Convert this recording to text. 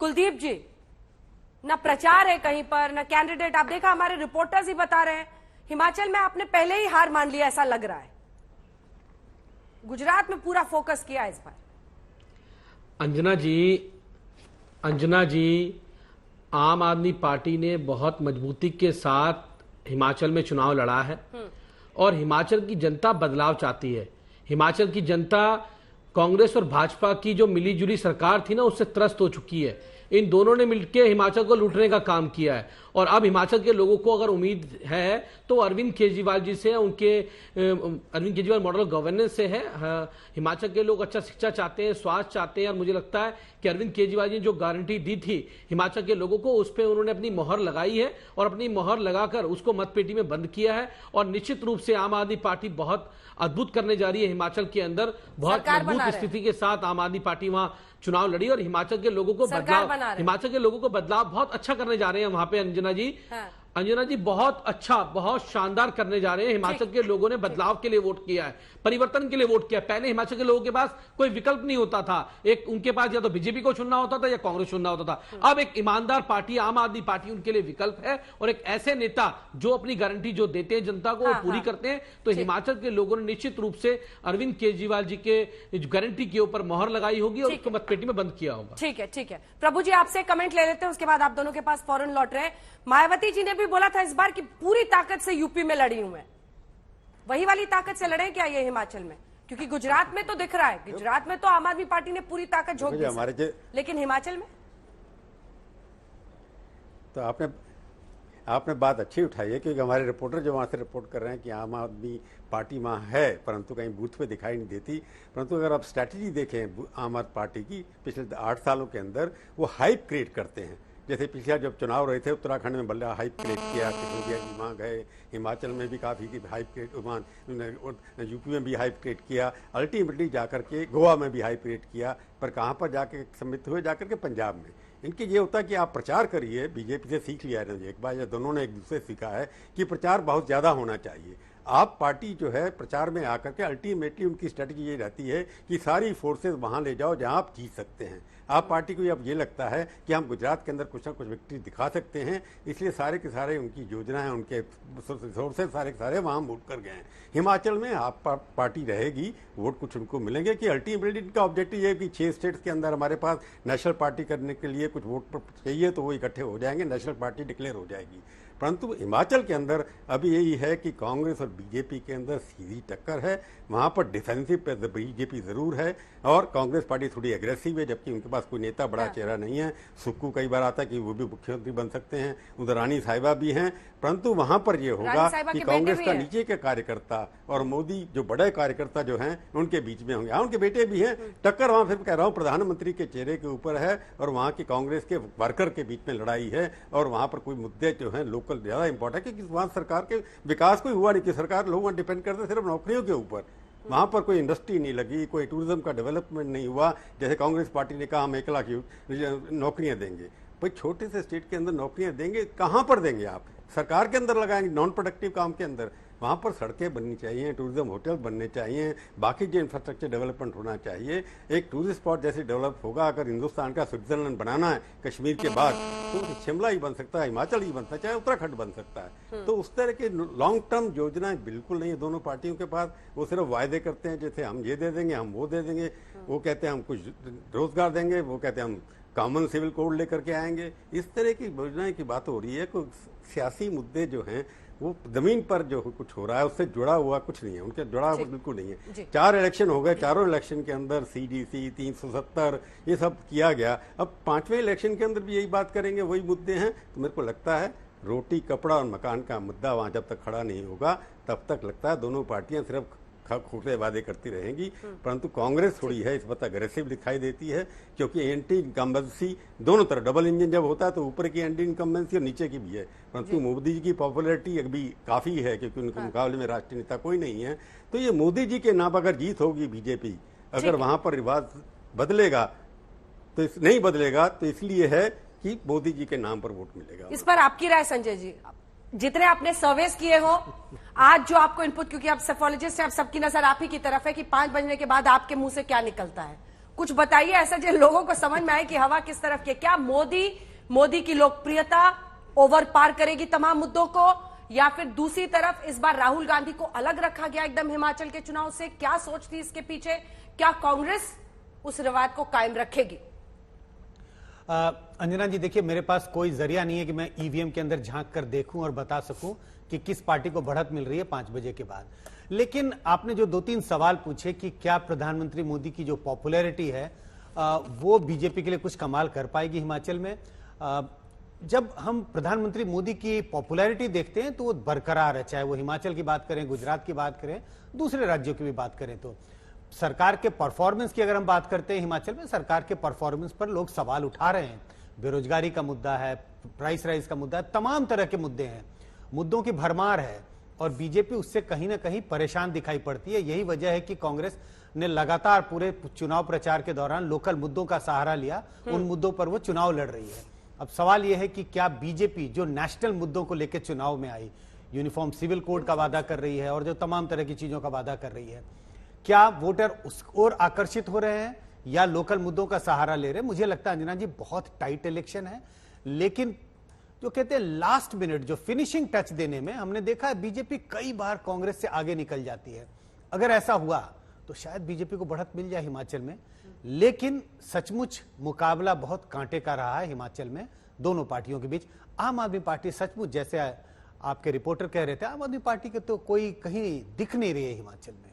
कुलदीप जी, ना प्रचार है कहीं पर, ना कैंडिडेट। आप देखा, हमारे रिपोर्टर्स ही बता रहे हैं हिमाचल में आपने पहले ही हार मान लिया, ऐसा लग रहा है। गुजरात में पूरा फोकस किया इस बार। अंजना जी, आम आदमी पार्टी ने बहुत मजबूती के साथ हिमाचल में चुनाव लड़ा है और हिमाचल की जनता बदलाव चाहती है। हिमाचल की जनता कांग्रेस और भाजपा की जो मिलीजुली सरकार थी ना, उससे त्रस्त हो चुकी है। इन दोनों ने मिलकर हिमाचल को लूटने का काम किया है और अब हिमाचल के लोगों को अगर उम्मीद है तो अरविंद केजरीवाल जी से, उनके अरविंद केजरीवाल मॉडल गवर्नेंस से है। हिमाचल के लोग अच्छा शिक्षा चाहते हैं, स्वास्थ्य चाहते हैं और मुझे लगता है कि अरविंद केजरीवाल जी ने जो गारंटी दी थी हिमाचल के लोगों को, उस पर उन्होंने अपनी मोहर लगाई है और अपनी मोहर लगाकर उसको मतपेटी में बंद किया है। और निश्चित रूप से आम आदमी पार्टी बहुत अद्भुत करने जा रही है हिमाचल के अंदर। बहुत मजबूत स्थिति के साथ आम आदमी पार्टी वहां चुनाव लड़ी और हिमाचल के लोगों को बदलाव बहुत अच्छा करने जा रहे हैं वहां पे। अंजना जी, हाँ। अंजना जी, बहुत अच्छा, बहुत शानदार करने जा रहे हैं। हिमाचल के लोगों ने बदलाव के लिए वोट किया है, परिवर्तन के लिए वोट किया है। पहले हिमाचल के लोगों के पास कोई विकल्प नहीं होता था, एक उनके पास या तो बीजेपी को चुनना होता था या कांग्रेस चुनना होता था। अब एक ईमानदार पार्टी आम आदमी पार्टी उनके लिए विकल्प है और एक ऐसे नेता जो अपनी गारंटी जो देते हैं जनता को, हाँ, पूरी करते हैं। तो हिमाचल के लोगों ने निश्चित रूप से अरविंद केजरीवाल जी के गारंटी के ऊपर मोहर लगाई होगी और उसको मतपेटी में बंद किया होगा। ठीक है, ठीक है। प्रभु जी, आपसे कमेंट ले लेते हैं, उसके बाद आप दोनों के पास फौरन लौट रहे हैं। मायावती जी ने भी बोला था इस बार कि पूरी ताकत से यूपी में लड़ी हूं मैं। वही वाली ताकत से लड़े क्या ये हिमाचल में? क्योंकि गुजरात में तो दिख रहा है, गुजरात में तो आम आदमी पार्टी ने पूरी ताकत झोंक दी, लेकिन हिमाचल में तो आपने बात अच्छी उठाई है, क्योंकि हमारे रिपोर्टर जो वहाँ से रिपोर्ट कर रहे हैं कि आम आदमी पार्टी वहाँ है परंतु कहीं बूथ पे दिखाई नहीं देती। परंतु अगर आप स्ट्रैटेजी देखें आम आदमी पार्टी की पिछले 8 सालों के अंदर, वो हाइप क्रिएट करते हैं। जैसे पिछले जब चुनाव रहे थे उत्तराखंड में बल्ला हाइप क्रिएट किया, सिसोदिया जी वहाँ गए, हिमाचल में भी काफ़ी हाइप क्रिएट, यूपी में भी हाइप क्रिएट किया, अल्टीमेटली जाकर के गोवा में भी हाइप क्रिएट किया। पर कहाँ पर जाके सम्मिलित हुए? जाकर के पंजाब में। इनके ये होता है कि आप प्रचार करिए, बीजेपी से सीख लिया है एक बार, या दोनों ने एक दूसरे से सीखा है कि प्रचार बहुत ज़्यादा होना चाहिए। आप पार्टी जो है प्रचार में आकर के अल्टीमेटली उनकी स्ट्रेटजी ये रहती है कि सारी फोर्सेस वहाँ ले जाओ जहाँ आप जीत सकते हैं। आप पार्टी को अब ये लगता है कि हम गुजरात के अंदर कुछ ना कुछ विक्ट्री दिखा सकते हैं, इसलिए सारे के सारे उनकी योजनाएं, उनके रिसोर्सेज सारे के सारे वहाँ मूव कर गए हैं। हिमाचल में आप पार्टी रहेगी, वोट कुछ उनको मिलेंगे कि अल्टीमेटली इनका ऑब्जेक्टिव ये है कि 6 स्टेट्स के अंदर हमारे पास नेशनल पार्टी करने के लिए कुछ वोट चाहिए, तो वो इकट्ठे हो जाएंगे, नेशनल पार्टी डिक्लेयर हो जाएगी। परंतु हिमाचल के अंदर अभी यही है कि कांग्रेस और बीजेपी के अंदर सीधी टक्कर है। वहाँ पर डिफेंसिव पे बीजेपी ज़रूर है और कांग्रेस पार्टी थोड़ी एग्रेसिव है, जबकि उनके पास कोई नेता बड़ा चेहरा नहीं है। सुक्कू कई बार आता है कि वो भी मुख्यमंत्री बन सकते हैं, उधर रानी साहिबा भी हैं। परंतु वहाँ पर ये होगा कि कांग्रेस का नीचे के कार्यकर्ता और मोदी जो बड़े कार्यकर्ता जो हैं उनके बीच में होंगे। हाँ, उनके बेटे भी हैं। टक्कर वहाँ फिर कह रहा हूँ प्रधानमंत्री के चेहरे के ऊपर है और वहाँ की कांग्रेस के वर्कर के बीच में लड़ाई है। और वहाँ पर कोई मुद्दे जो हैं लोकल ज़्यादा इंपॉर्टेंट है, क्योंकि वहाँ सरकार के विकास कोई हुआ नहीं, कि सरकार लोग वहाँ डिपेंड करते सिर्फ नौकरियों के ऊपर। वहाँ पर कोई इंडस्ट्री नहीं लगी, कोई टूरिज्म का डेवलपमेंट नहीं हुआ। जैसे कांग्रेस पार्टी ने कहा हम 1 लाख नौकरियाँ देंगे। भाई छोटे से स्टेट के अंदर नौकरियाँ देंगे, कहाँ पर देंगे आप? सरकार के अंदर लगाएंगे, नॉन प्रोडक्टिव काम के अंदर। वहाँ पर सड़कें बननी चाहिए, टूरिज्म होटल बनने चाहिए, बाकी जो इंफ्रास्ट्रक्चर डेवलपमेंट होना चाहिए। एक टूरिस्ट स्पॉट जैसे डेवलप होगा, अगर हिंदुस्तान का स्विट्जरलैंड बनाना है कश्मीर के बाद, तो शिमला ही बन सकता है, हिमाचल ही बन सकता है, चाहे उत्तराखंड बन सकता है। तो उस तरह की लॉन्ग टर्म योजनाएं बिल्कुल नहीं है दोनों पार्टियों के पास। वो सिर्फ वायदे करते हैं, जैसे हम ये दे देंगे, हम वो दे देंगे। वो कहते हैं हम कुछ रोजगार देंगे, वो कहते हैं हम कॉमन सिविल कोड लेकर के आएंगे। इस तरह की योजनाएं की बात हो रही है। कोई सियासी मुद्दे जो हैं वो जमीन पर जो कुछ हो रहा है उससे जुड़ा हुआ कुछ नहीं है, उनके जुड़ा हुआ बिल्कुल नहीं है। 4 इलेक्शन हो गए, चारों इलेक्शन के अंदर CDC 370 ये सब किया गया। अब 5वें इलेक्शन के अंदर भी यही बात करेंगे, वही मुद्दे हैं। तो मेरे को लगता है रोटी कपड़ा और मकान का मुद्दा वहाँ जब तक खड़ा नहीं होगा तब तक लगता है दोनों पार्टियां सिर्फ खोखले वादे करती रहेंगी। परंतु कांग्रेस थोड़ी है इस वक्त अग्रेसिव दिखाई देती है, क्योंकि एंटी इनकम्बेंसी दोनों तरफ डबल इंजन जब होता है तो ऊपर की एंटी इनकम्बेंसी और नीचे की भी है। परंतु मोदी जी की पॉपुलैरिटी अभी काफी है, क्योंकि उनके मुकाबले में राष्ट्रीय नेता कोई नहीं है। तो ये मोदी जी के नाम अगर जीत होगी बीजेपी, अगर वहां पर रिवाज बदलेगा तो नहीं बदलेगा, तो इसलिए है कि मोदी जी के नाम पर वोट मिलेगा। इस पर आपकी राय संजय जी, जितने आपने सर्वेस किए हो, आज जो आपको इनपुट, क्योंकि आप सेफोलॉजिस्ट हैं, आप सबकी नजर आप ही की तरफ है कि 5 बजने के बाद आपके मुंह से क्या निकलता है, कुछ बताइए ऐसा जो लोगों को समझ में आए कि हवा किस तरफ की है। क्या मोदी की लोकप्रियता ओवर पार करेगी तमाम मुद्दों को, या फिर दूसरी तरफ इस बार राहुल गांधी को अलग रखा गया एकदम हिमाचल के चुनाव से? क्या सोच थी इसके पीछे? क्या कांग्रेस उस रिवाज को कायम रखेगी? अंजना जी, देखिए, मेरे पास कोई जरिया नहीं है कि मैं ईवीएम के अंदर झांक कर देखूं और बता सकूं कि किस पार्टी को बढ़त मिल रही है 5 बजे के बाद। लेकिन आपने जो 2-3 सवाल पूछे कि क्या प्रधानमंत्री मोदी की जो पॉपुलैरिटी है वो बीजेपी के लिए कुछ कमाल कर पाएगी हिमाचल में। जब हम प्रधानमंत्री मोदी की पॉपुलैरिटी देखते हैं तो वो बरकरार है, चाहे वो हिमाचल की बात करें, गुजरात की बात करें, दूसरे राज्यों की भी बात करें। तो सरकार के परफॉर्मेंस की अगर हम बात करते हैं, हिमाचल में सरकार के परफॉर्मेंस पर लोग सवाल उठा रहे हैं। बेरोजगारी का मुद्दा है, प्राइस राइज का मुद्दा है, तमाम तरह के मुद्दे हैं, मुद्दों की भरमार है और बीजेपी उससे कहीं ना कहीं परेशान दिखाई पड़ती है। यही वजह है कि कांग्रेस ने लगातार पूरे चुनाव प्रचार के दौरान लोकल मुद्दों का सहारा लिया, उन मुद्दों पर वो चुनाव लड़ रही है। अब सवाल यह है कि क्या बीजेपी जो नेशनल मुद्दों को लेकर चुनाव में आई, यूनिफॉर्म सिविल कोड का वादा कर रही है और जो तमाम तरह की चीजों का वादा कर रही है, क्या वोटर उस ओर आकर्षित हो रहे हैं या लोकल मुद्दों का सहारा ले रहे हैं? मुझे लगता है अंजना जी बहुत टाइट इलेक्शन है, लेकिन जो कहते हैं लास्ट मिनट जो फिनिशिंग टच देने में हमने देखा है बीजेपी कई बार कांग्रेस से आगे निकल जाती है। अगर ऐसा हुआ तो शायद बीजेपी को बढ़त मिल जाए हिमाचल में, लेकिन सचमुच मुकाबला बहुत कांटे का रहा है हिमाचल में दोनों पार्टियों के बीच। आम आदमी पार्टी सचमुच, जैसे आपके रिपोर्टर कह रहे थे, आम आदमी पार्टी के तो कोई कहीं दिख नहीं रही है हिमाचल में।